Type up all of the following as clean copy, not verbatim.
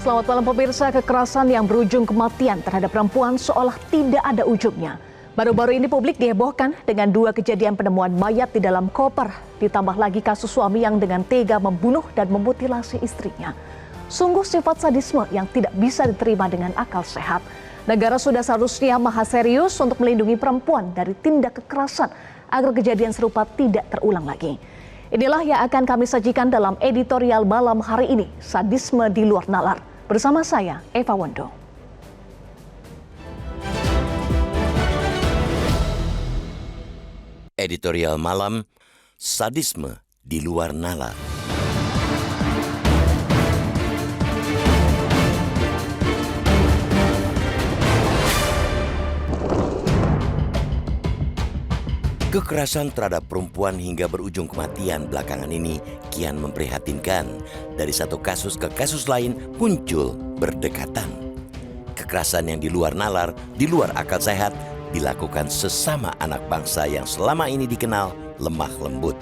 Selamat malam pemirsa. Kekerasan yang berujung kematian terhadap perempuan seolah tidak ada ujungnya. Baru-baru ini publik dihebohkan dengan 2 kejadian penemuan mayat di dalam koper. Ditambah lagi kasus suami yang dengan tega membunuh dan memutilasi istrinya. Sungguh sifat sadisme yang tidak bisa diterima dengan akal sehat. Negara sudah seharusnya maha serius untuk melindungi perempuan dari tindak kekerasan agar kejadian serupa tidak terulang lagi. Inilah yang akan kami sajikan dalam editorial malam hari ini, Sadisme di Luar Nalar. Bersama saya, Eva Wondo. Editorial malam, Sadisme di Luar Nalar. Kekerasan terhadap perempuan hingga berujung kematian belakangan ini kian memprihatinkan. Dari satu kasus ke kasus lain muncul berdekatan. Kekerasan yang di luar nalar, di luar akal sehat, dilakukan sesama anak bangsa yang selama ini dikenal lemah lembut.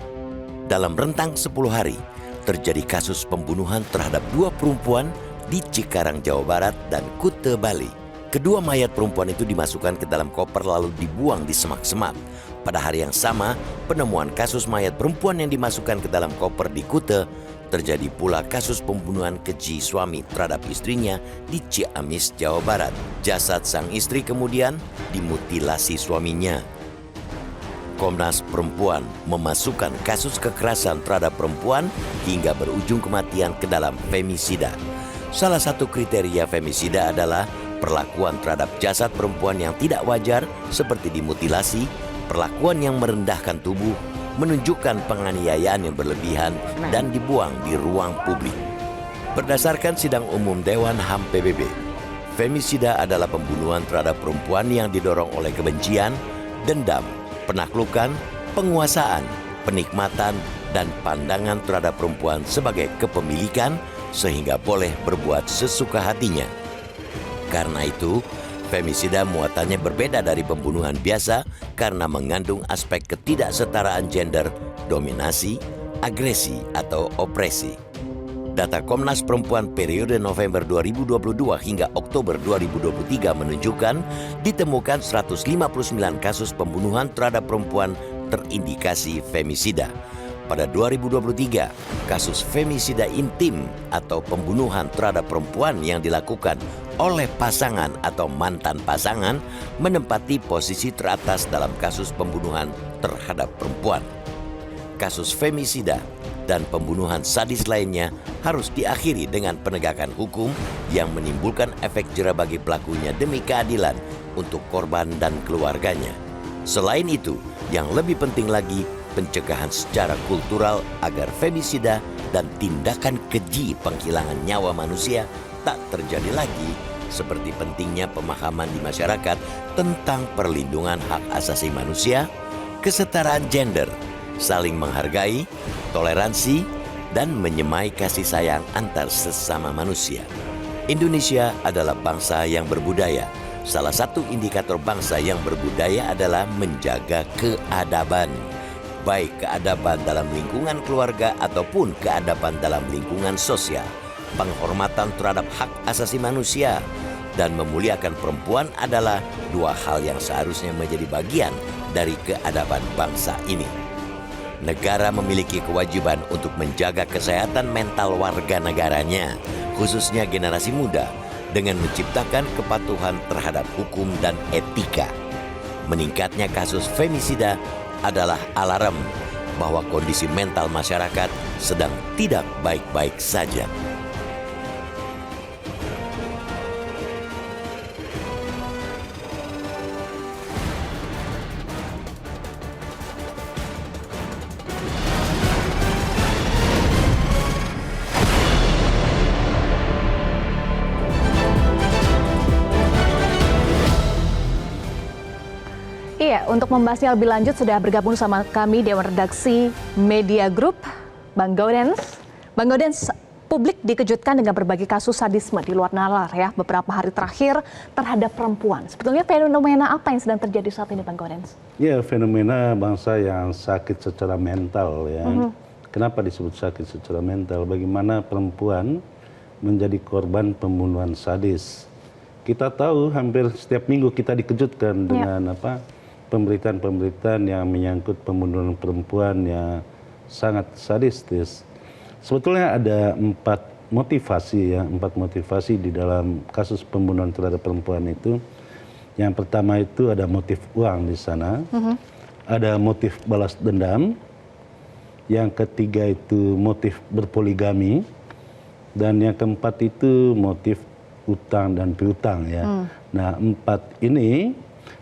Dalam rentang 10 hari, terjadi kasus pembunuhan terhadap 2 perempuan di Cikarang, Jawa Barat dan Kuta, Bali. Kedua mayat perempuan itu dimasukkan ke dalam koper lalu dibuang di semak-semak. Pada hari yang sama, penemuan kasus mayat perempuan yang dimasukkan ke dalam koper di Kuta, terjadi pula kasus pembunuhan keji suami terhadap istrinya di Ciamis, Jawa Barat. Jasad sang istri kemudian dimutilasi suaminya. Komnas Perempuan memasukkan kasus kekerasan terhadap perempuan hingga berujung kematian ke dalam femisida. Salah satu kriteria femisida adalah perlakuan terhadap jasad perempuan yang tidak wajar seperti dimutilasi, perlakuan yang merendahkan tubuh, menunjukkan penganiayaan yang berlebihan, dan dibuang di ruang publik. Berdasarkan Sidang Umum Dewan HAM PBB, femisida adalah pembunuhan terhadap perempuan yang didorong oleh kebencian, dendam, penaklukan, penguasaan, penikmatan, dan pandangan terhadap perempuan sebagai kepemilikan sehingga boleh berbuat sesuka hatinya. Karena itu, femisida muatannya berbeda dari pembunuhan biasa karena mengandung aspek ketidaksetaraan gender, dominasi, agresi, atau opresi. Data Komnas Perempuan periode November 2022 hingga Oktober 2023 menunjukkan ditemukan 159 kasus pembunuhan terhadap perempuan terindikasi femisida. Pada 2023, kasus femisida intim atau pembunuhan terhadap perempuan yang dilakukan oleh pasangan atau mantan pasangan menempati posisi teratas dalam kasus pembunuhan terhadap perempuan. Kasus femisida dan pembunuhan sadis lainnya harus diakhiri dengan penegakan hukum yang menimbulkan efek jera bagi pelakunya demi keadilan untuk korban dan keluarganya. Selain itu, yang lebih penting lagi, pencegahan secara kultural agar femisida dan tindakan keji penghilangan nyawa manusia tak terjadi lagi, seperti pentingnya pemahaman di masyarakat tentang perlindungan hak asasi manusia, kesetaraan gender, saling menghargai, toleransi, dan menyemai kasih sayang antar sesama manusia. Indonesia adalah bangsa yang berbudaya. Salah satu indikator bangsa yang berbudaya adalah menjaga keadaban. Baik keadaban dalam lingkungan keluarga ataupun keadaban dalam lingkungan sosial. Penghormatan terhadap hak asasi manusia dan memuliakan perempuan adalah 2 hal yang seharusnya menjadi bagian dari keadaban bangsa ini. Negara memiliki kewajiban untuk menjaga kesehatan mental warga negaranya, khususnya generasi muda, dengan menciptakan kepatuhan terhadap hukum dan etika. Meningkatnya kasus femisida adalah alarm bahwa kondisi mental masyarakat sedang tidak baik-baik saja. Iya, untuk membahasnya lebih lanjut sudah bergabung sama kami Dewan Redaksi Media Group, Bang Gaudens. Bang Gaudens, publik dikejutkan dengan berbagai kasus sadisme di luar nalar ya beberapa hari terakhir terhadap perempuan. Sebetulnya fenomena apa yang sedang terjadi saat ini, Bang Gaudens? Ya, fenomena bangsa yang sakit secara mental ya. Kenapa disebut sakit secara mental? Bagaimana perempuan menjadi korban pembunuhan sadis. Kita tahu hampir setiap minggu kita dikejutkan dengan pemberitaan-pemberitaan yang menyangkut pembunuhan perempuan yang sangat sadistis. Sebetulnya ada empat motivasi di dalam kasus pembunuhan terhadap perempuan itu. Yang pertama itu ada motif uang di sana, ada motif balas dendam, yang ketiga itu motif berpoligami, dan yang keempat itu motif utang dan piutang ya. Nah, empat ini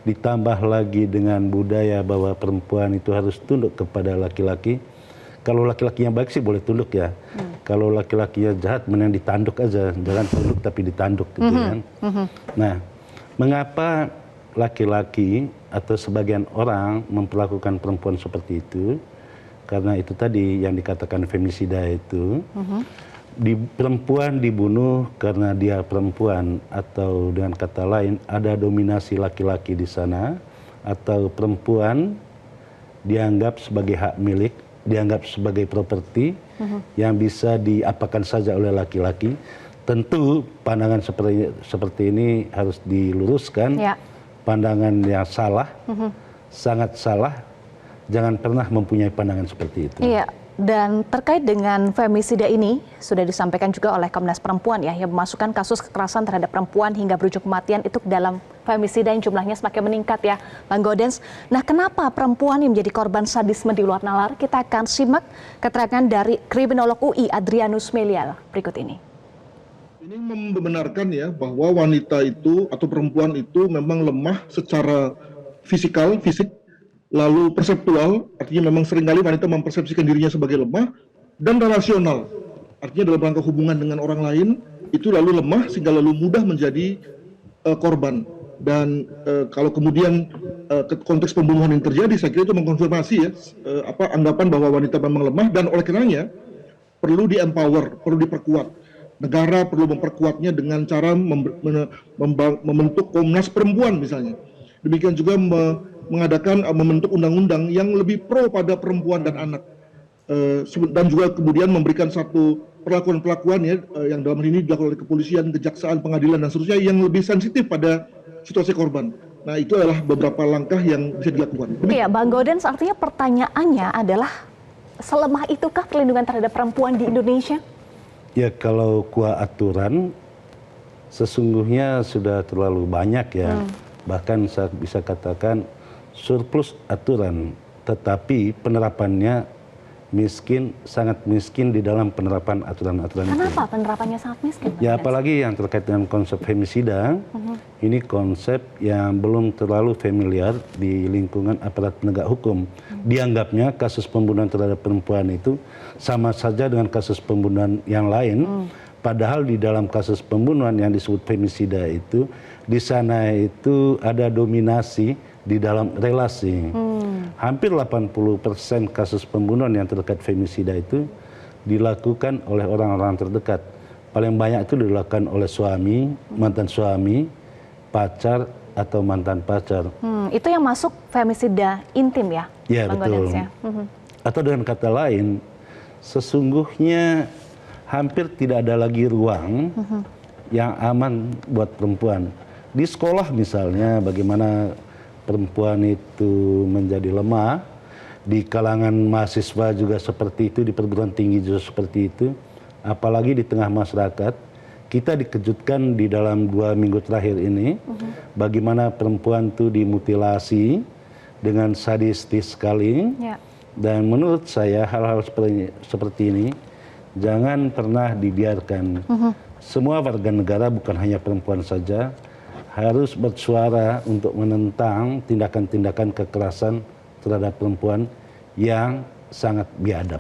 ditambah lagi dengan budaya bahwa perempuan itu harus tunduk kepada laki-laki. Kalau laki-lakinya baik sih boleh tunduk ya. Kalau laki-lakinya jahat mending ditanduk aja, jangan tunduk tapi ditanduk gitu kan. Nah, mengapa laki-laki atau sebagian orang memperlakukan perempuan seperti itu? Karena itu tadi yang dikatakan femisida itu. Perempuan dibunuh karena dia perempuan, atau dengan kata lain ada dominasi laki-laki di sana, atau perempuan dianggap sebagai hak milik, dianggap sebagai properti yang bisa diapakan saja oleh laki-laki. Tentu pandangan seperti ini harus diluruskan. Pandangan yang salah, sangat salah. Jangan pernah mempunyai pandangan seperti itu. Iya. Dan terkait dengan femisida ini sudah disampaikan juga oleh Komnas Perempuan ya, yang memasukkan kasus kekerasan terhadap perempuan hingga berujung kematian itu dalam femisida yang jumlahnya semakin meningkat ya, Bang Gaudens. Nah, kenapa perempuan yang menjadi korban sadisme di luar nalar? Kita akan simak keterangan dari kriminolog UI Adrianus Meliala berikut ini. Ini membenarkan ya bahwa wanita itu atau perempuan itu memang lemah secara fisik, lalu perseptual, artinya memang seringkali wanita mempersepsikan dirinya sebagai lemah, dan relasional, artinya dalam rangka hubungan dengan orang lain, itu lalu lemah sehingga lalu mudah menjadi korban. Dan kalau kemudian konteks pembunuhan yang terjadi, saya kira itu mengkonfirmasi ya, anggapan bahwa wanita memang lemah, dan oleh karenanya perlu di-empower, perlu diperkuat. Negara perlu memperkuatnya dengan cara membentuk Komnas Perempuan misalnya. Demikian juga membentuk undang-undang yang lebih pro pada perempuan dan anak, dan juga kemudian memberikan satu perlakuan ya, yang dalam hal ini dilakukan oleh kepolisian, kejaksaan, pengadilan dan seterusnya yang lebih sensitif pada situasi korban. Nah, itu adalah beberapa langkah yang bisa dilakukan. Iya, Bang Gaudens, artinya pertanyaannya adalah selemah itukah perlindungan terhadap perempuan di Indonesia? Ya, kalau kuah aturan sesungguhnya sudah terlalu banyak ya. Bahkan saya bisa katakan surplus aturan, tetapi penerapannya sangat miskin di dalam penerapan aturan-aturan itu. Kenapa penerapannya sangat miskin? Ya, apalagi yang terkait dengan konsep femisida, ini konsep yang belum terlalu familiar di lingkungan aparat penegak hukum. Dianggapnya kasus pembunuhan terhadap perempuan itu sama saja dengan kasus pembunuhan yang lain, padahal di dalam kasus pembunuhan yang disebut femisida itu, di sana itu ada dominasi di dalam relasi. Hampir 80% kasus pembunuhan yang terkait femisida itu dilakukan oleh orang-orang terdekat. Paling banyak itu dilakukan oleh suami, mantan suami, pacar, atau mantan pacar. Itu yang masuk femisida intim ya? Ya, Bang betul. Gaudens, ya? Atau dengan kata lain, sesungguhnya hampir tidak ada lagi ruang yang aman buat perempuan. Di sekolah misalnya, bagaimana perempuan itu menjadi lemah, di kalangan mahasiswa juga seperti itu, di perguruan tinggi juga seperti itu, apalagi di tengah masyarakat. Kita dikejutkan di dalam 2 minggu terakhir ini, bagaimana perempuan itu dimutilasi dengan sadistis sekali. Dan menurut saya hal-hal seperti ini jangan pernah dibiarkan. Semua warga negara, bukan hanya perempuan saja, harus bersuara untuk menentang tindakan-tindakan kekerasan terhadap perempuan yang sangat biadab.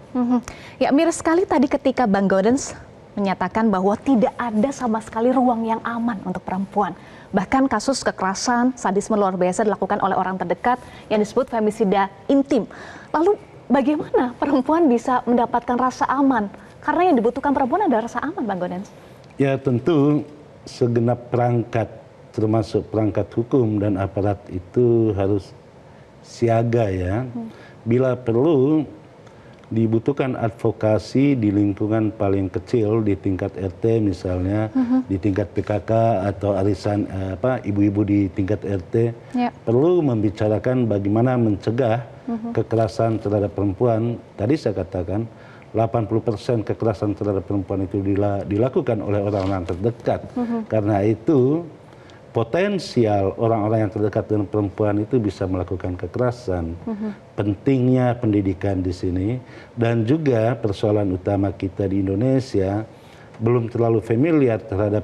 Ya, miris sekali tadi ketika Bang Gaudens menyatakan bahwa tidak ada sama sekali ruang yang aman untuk perempuan. Bahkan kasus kekerasan, sadisme luar biasa dilakukan oleh orang terdekat yang disebut femisida intim. Lalu bagaimana perempuan bisa mendapatkan rasa aman? Karena yang dibutuhkan perempuan adalah rasa aman, Bang Gaudens. Ya, tentu segenap perangkat, termasuk perangkat hukum dan aparat itu harus siaga ya. Bila perlu dibutuhkan advokasi di lingkungan paling kecil di tingkat RT misalnya, di tingkat PKK atau arisan ibu-ibu di tingkat RT perlu membicarakan bagaimana mencegah kekerasan terhadap perempuan. Tadi saya katakan 80% kekerasan terhadap perempuan itu dilakukan oleh orang-orang terdekat. Karena itu potensial orang-orang yang terdekat dengan perempuan itu bisa melakukan kekerasan. Pentingnya pendidikan di sini dan juga persoalan utama kita di Indonesia belum terlalu familiar terhadap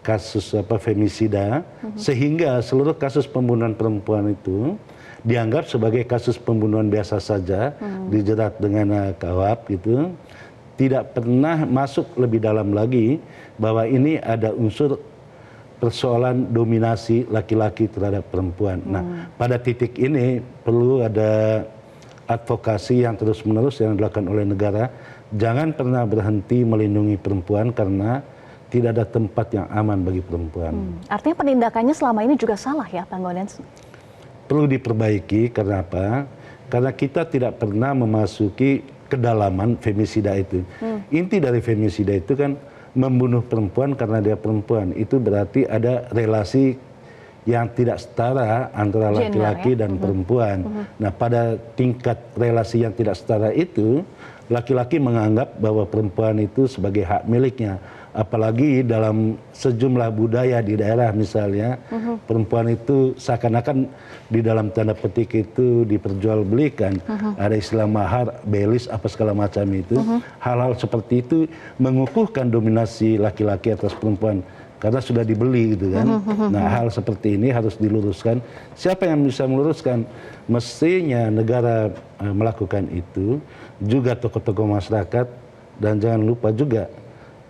kasus femisida, sehingga seluruh kasus pembunuhan perempuan itu dianggap sebagai kasus pembunuhan biasa saja, dijerat dengan KUHP gitu. Tidak pernah masuk lebih dalam lagi bahwa ini ada unsur persoalan dominasi laki-laki terhadap perempuan. Nah, pada titik ini perlu ada advokasi yang terus-menerus yang dilakukan oleh negara. Jangan pernah berhenti melindungi perempuan karena tidak ada tempat yang aman bagi perempuan. Artinya penindakannya selama ini juga salah ya, Bang Gaudens? Perlu diperbaiki, karena apa? Karena kita tidak pernah memasuki kedalaman femisida itu. Inti dari femisida itu kan membunuh perempuan karena dia perempuan. Itu berarti ada relasi yang tidak setara antara laki-laki dan perempuan. Nah, pada tingkat relasi yang tidak setara itu, laki-laki menganggap bahwa perempuan itu sebagai hak miliknya. Apalagi dalam sejumlah budaya di daerah misalnya, perempuan itu seakan-akan di dalam tanda petik itu diperjualbelikan. Ada istilah mahar, belis, apa segala macam itu. Hal-hal seperti itu mengukuhkan dominasi laki-laki atas perempuan karena sudah dibeli gitu kan. Nah, hal seperti ini harus diluruskan. Siapa yang bisa meluruskan? Mestinya negara melakukan itu, juga tokoh-tokoh masyarakat, dan jangan lupa juga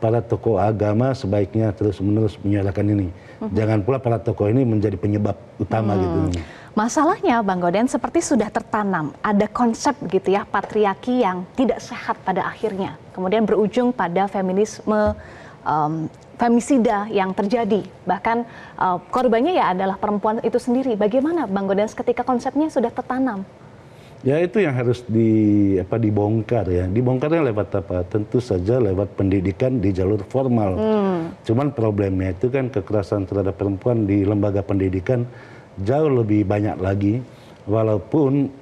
para tokoh agama sebaiknya terus-menerus menyuarakan ini. Jangan pula para tokoh ini menjadi penyebab utama gitu. Masalahnya, Bang Gaudens, seperti sudah tertanam ada konsep gitu ya, patriarki yang tidak sehat pada akhirnya. Kemudian berujung pada feminisme, femisida yang terjadi. Bahkan korbannya ya adalah perempuan itu sendiri. Bagaimana, Bang Gaudens, ketika konsepnya sudah tertanam? Ya, itu yang harus dibongkar ya. Dibongkarnya lewat apa? Tentu saja lewat pendidikan di jalur formal. Cuman problemnya itu kan kekerasan terhadap perempuan di lembaga pendidikan jauh lebih banyak lagi. Walaupun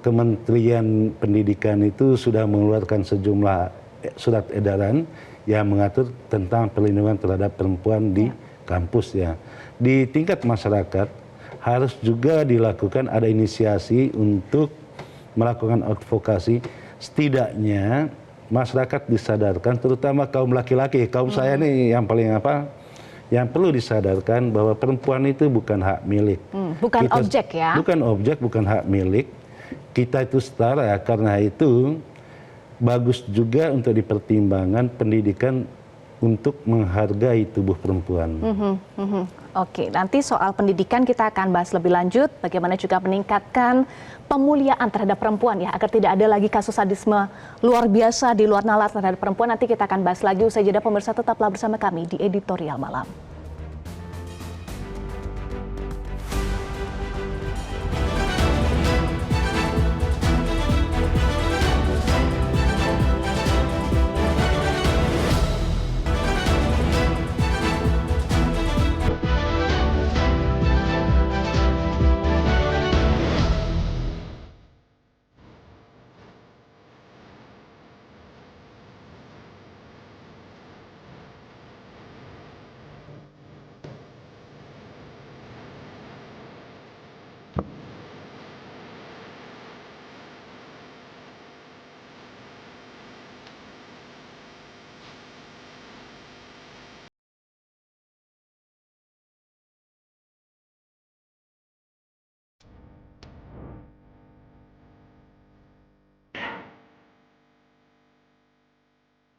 Kementerian Pendidikan itu sudah mengeluarkan sejumlah surat edaran yang mengatur tentang perlindungan terhadap perempuan di kampus ya. Di tingkat masyarakat harus juga dilakukan ada inisiasi untuk melakukan advokasi. Setidaknya masyarakat disadarkan, terutama kaum laki-laki, kaum saya nih yang paling yang perlu disadarkan bahwa perempuan itu bukan hak milik. Bukan objek ya? Bukan objek, bukan hak milik. Kita itu setara, karena itu bagus juga untuk dipertimbangkan pendidikan untuk menghargai tubuh perempuan. Oke, nanti soal pendidikan kita akan bahas lebih lanjut, bagaimana juga meningkatkan pemuliaan terhadap perempuan ya, agar tidak ada lagi kasus sadisme luar biasa di luar nalar terhadap perempuan. Nanti kita akan bahas lagi usai jeda. Pemirsa, tetaplah bersama kami di Editorial Malam.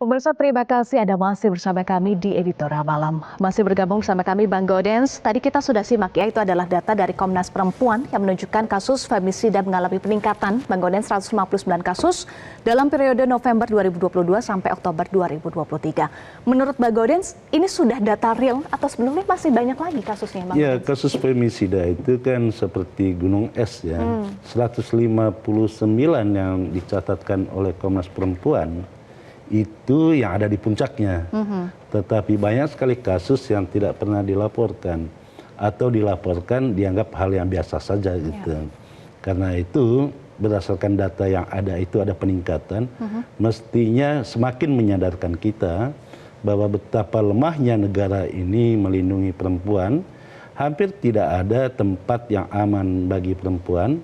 Pemirsa, terima kasih Anda masih bersama kami di Editorial Malam. Masih bergabung bersama kami Bang Gaudens. Tadi kita sudah simak ya, itu adalah data dari Komnas Perempuan yang menunjukkan kasus femisida mengalami peningkatan. Bang Gaudens 159 kasus dalam periode November 2022 sampai Oktober 2023. Menurut Bang Gaudens, ini sudah data real atau sebenarnya masih banyak lagi kasusnya Bang Ya, Gaudens? kasus femisida itu kan seperti gunung es ya. 159 yang dicatatkan oleh Komnas Perempuan itu yang ada di puncaknya. Tetapi banyak sekali kasus yang tidak pernah dilaporkan atau dilaporkan dianggap hal yang biasa saja gitu. Karena itu berdasarkan data yang ada itu ada peningkatan, mestinya semakin menyadarkan kita bahwa betapa lemahnya negara ini melindungi perempuan. Hampir tidak ada tempat yang aman bagi perempuan.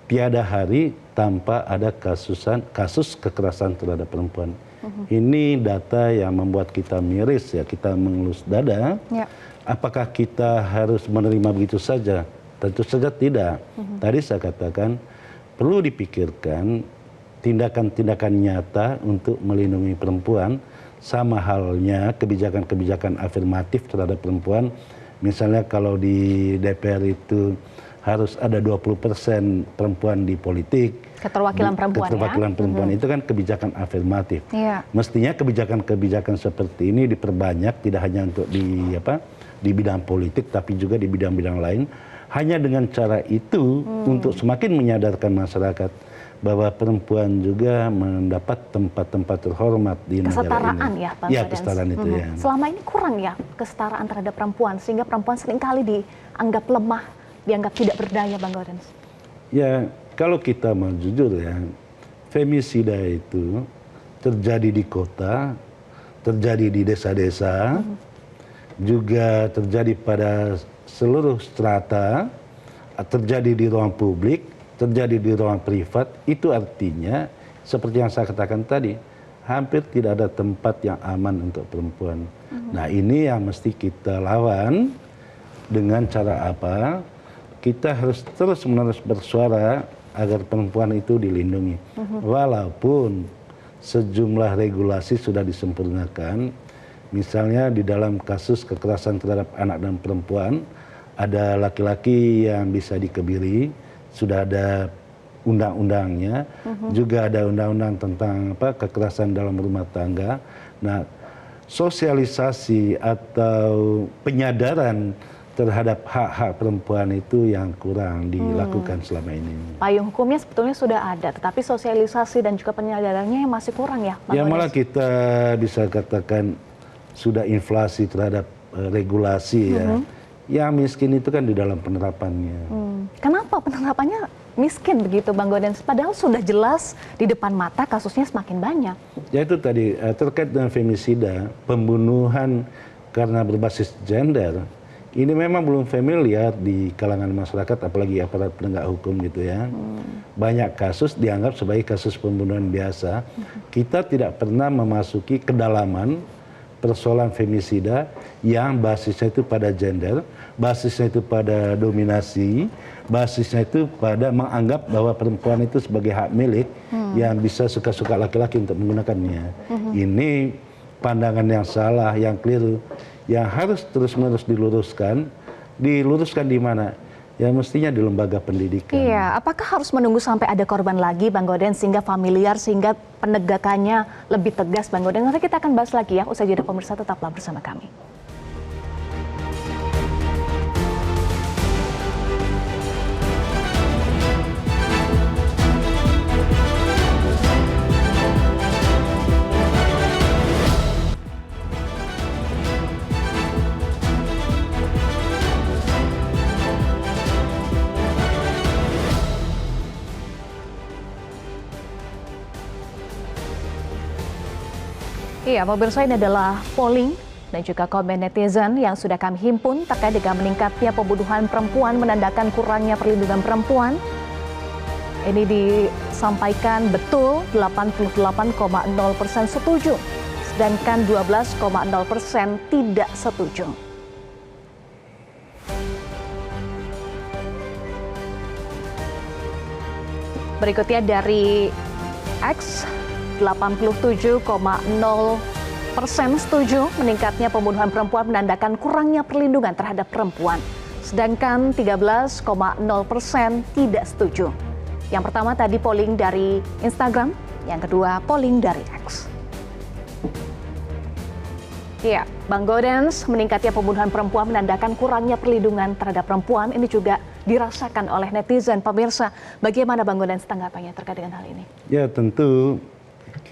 Tiada hari tanpa ada kasus kekerasan terhadap perempuan. Ini data yang membuat kita miris ya, kita mengelus dada. Apakah kita harus menerima begitu saja? Tentu saja tidak. Tadi saya katakan perlu dipikirkan tindakan-tindakan nyata untuk melindungi perempuan, sama halnya kebijakan-kebijakan afirmatif terhadap perempuan. Misalnya kalau di DPR itu harus ada 20% perempuan di politik. Keterwakilan perempuan Keterwakilan perempuan itu kan kebijakan afirmatif. Mestinya kebijakan-kebijakan seperti ini diperbanyak, tidak hanya untuk di bidang politik, tapi juga di bidang-bidang lain. Hanya dengan cara itu untuk semakin menyadarkan masyarakat bahwa perempuan juga mendapat tempat-tempat terhormat di negara ini. Kesetaraan ya Bang Ya, Gaudens? kesetaraan itu ya. Selama ini kurang ya kesetaraan terhadap perempuan, sehingga perempuan seringkali dianggap lemah, dianggap tidak berdaya Bang Gaudens. Ya, kalau kita mau jujur ya, femisida itu terjadi di kota, terjadi di desa-desa, juga terjadi pada seluruh strata, terjadi di ruang publik, terjadi di ruang privat. Itu artinya seperti yang saya katakan tadi, hampir tidak ada tempat yang aman untuk perempuan. Nah, ini yang mesti kita lawan. Dengan cara apa? Kita harus terus-menerus bersuara agar perempuan itu dilindungi. Walaupun sejumlah regulasi sudah disempurnakan, misalnya di dalam kasus kekerasan terhadap anak dan perempuan, ada laki-laki yang bisa dikebiri, sudah ada undang-undangnya, juga ada undang-undang tentang kekerasan dalam rumah tangga. Nah, sosialisasi atau penyadaran terhadap hak-hak perempuan itu yang kurang dilakukan selama ini. Payung hukumnya sebetulnya sudah ada, tetapi sosialisasi dan juga penyadarannya yang masih kurang ya Bang Ya, Gaudens? malah kita bisa katakan sudah inflasi terhadap regulasi ya. Yang miskin itu kan di dalam penerapannya. Kenapa penerapannya miskin begitu Bang Gaudens? Padahal sudah jelas di depan mata kasusnya semakin banyak. Ya, itu tadi terkait dengan femisida, pembunuhan karena berbasis gender. Ini memang belum familiar di kalangan masyarakat, apalagi aparat penegak hukum gitu ya. Banyak kasus dianggap sebagai kasus pembunuhan biasa. Kita tidak pernah memasuki kedalaman persoalan femisida yang basisnya itu pada gender, basisnya itu pada dominasi, basisnya itu pada menganggap bahwa perempuan itu sebagai hak milik yang bisa suka-suka laki-laki untuk menggunakannya. Ini pandangan yang salah, yang keliru, yang harus terus-menerus diluruskan. Diluruskan di mana? Ya, mestinya di lembaga pendidikan. Iya, apakah harus menunggu sampai ada korban lagi Bang Gaudens sehingga familiar, sehingga penegakannya lebih tegas Bang Gaudens? Nanti kita akan bahas lagi ya, usai jeda pemirsa, tetaplah bersama kami. Iya, pemirsa, ini adalah polling dan juga komen netizen yang sudah kami himpun terkait dengan meningkatnya pembunuhan perempuan, menandakan kurangnya perlindungan perempuan. Ini disampaikan betul 88,0% setuju, sedangkan 12,0% tidak setuju. Berikutnya dari X, 87,0% setuju meningkatnya pembunuhan perempuan menandakan kurangnya perlindungan terhadap perempuan. Sedangkan 13,0% tidak setuju. Yang pertama tadi polling dari Instagram, yang kedua polling dari X. Ya, Bang Gaudens, meningkatnya pembunuhan perempuan menandakan kurangnya perlindungan terhadap perempuan. Ini juga dirasakan oleh netizen. Pemirsa, bagaimana Bang Gaudens tanggapannya terkait dengan hal ini? Ya, tentu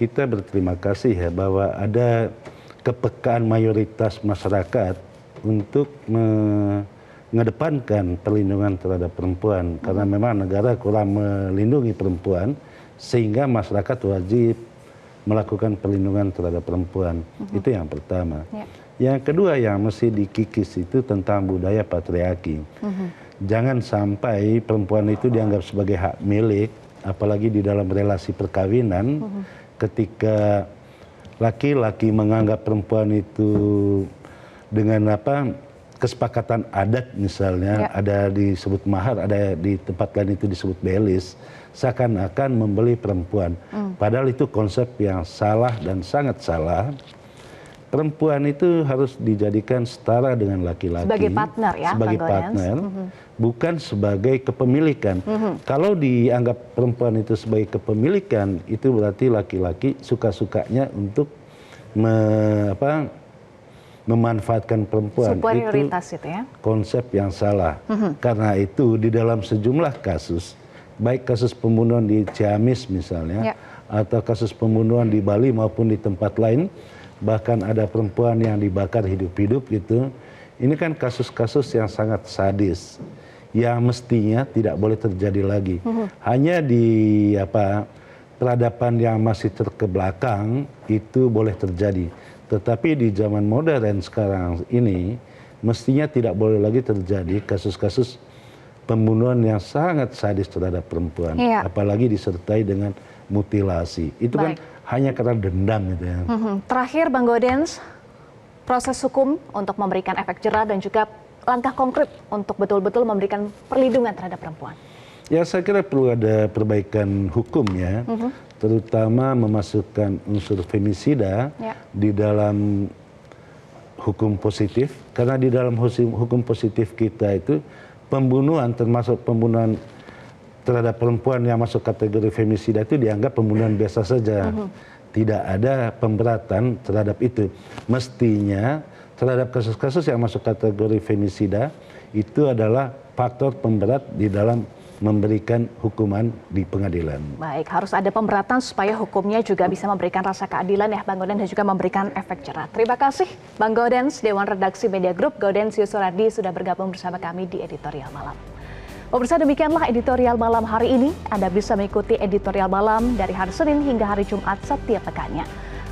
kita berterima kasih ya bahwa ada kepekaan mayoritas masyarakat untuk mengedepankan perlindungan terhadap perempuan. Karena memang negara kurang melindungi perempuan, sehingga masyarakat wajib melakukan perlindungan terhadap perempuan. Itu yang pertama. Yang kedua yang mesti dikikis itu tentang budaya patriarki. Jangan sampai perempuan itu dianggap sebagai hak milik, apalagi di dalam relasi perkawinan, ketika laki-laki menganggap perempuan itu dengan kesepakatan adat misalnya, ada disebut mahar, ada di tempat lain itu disebut belis, seakan-akan membeli perempuan. Padahal itu konsep yang salah dan sangat salah. Perempuan itu harus dijadikan setara dengan laki-laki. Sebagai partner ya, sebagai Bang Gaudens. partner, bukan sebagai kepemilikan. Kalau dianggap perempuan itu sebagai kepemilikan, itu berarti laki-laki suka-sukanya untuk memanfaatkan perempuan. Superioritas itu ya. Konsep yang salah. Karena itu di dalam sejumlah kasus, baik kasus pembunuhan di Ciamis misalnya, atau kasus pembunuhan di Bali maupun di tempat lain, bahkan ada perempuan yang dibakar hidup-hidup gitu. Ini kan kasus-kasus yang sangat sadis, yang mestinya tidak boleh terjadi lagi. Hanya di peradaban yang masih terkebelakang itu boleh terjadi. Tetapi di zaman modern sekarang ini, mestinya tidak boleh lagi terjadi kasus-kasus pembunuhan yang sangat sadis terhadap perempuan. Apalagi disertai dengan mutilasi. Itu kan hanya karena dendam gitu ya. Terakhir Bang Gaudens, proses hukum untuk memberikan efek jera dan juga langkah konkret untuk betul-betul memberikan perlindungan terhadap perempuan. Ya, saya kira perlu ada perbaikan hukum ya, terutama memasukkan unsur femisida di dalam hukum positif, karena di dalam hukum positif kita itu pembunuhan, termasuk pembunuhan terhadap perempuan yang masuk kategori femisida itu dianggap pembunuhan biasa saja. Tidak ada pemberatan terhadap itu. Mestinya terhadap kasus-kasus yang masuk kategori femisida itu adalah faktor pemberat di dalam memberikan hukuman di pengadilan. Baik, harus ada pemberatan supaya hukumnya juga bisa memberikan rasa keadilan ya Bang Gaudens, dan juga memberikan efek jera. Terima kasih Bang Gaudens, Dewan Redaksi Media Group, Gaudens Yusoradi sudah bergabung bersama kami di Editorial Malam. Pemirsa, demikianlah Editorial Malam hari ini. Anda bisa mengikuti Editorial Malam dari hari Senin hingga hari Jumat setiap pekannya.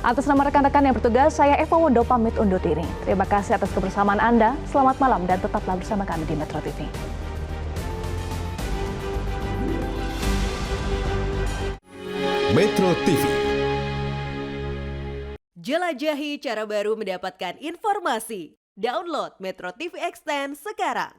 Atas nama rekan-rekan yang bertugas, saya Eva Wondo pamit undur diri. Terima kasih atas kebersamaan Anda. Selamat malam dan tetaplah bersama kami di Metro TV. Metro TV. Jelajahi cara baru mendapatkan informasi. Download Metro TV Extend sekarang.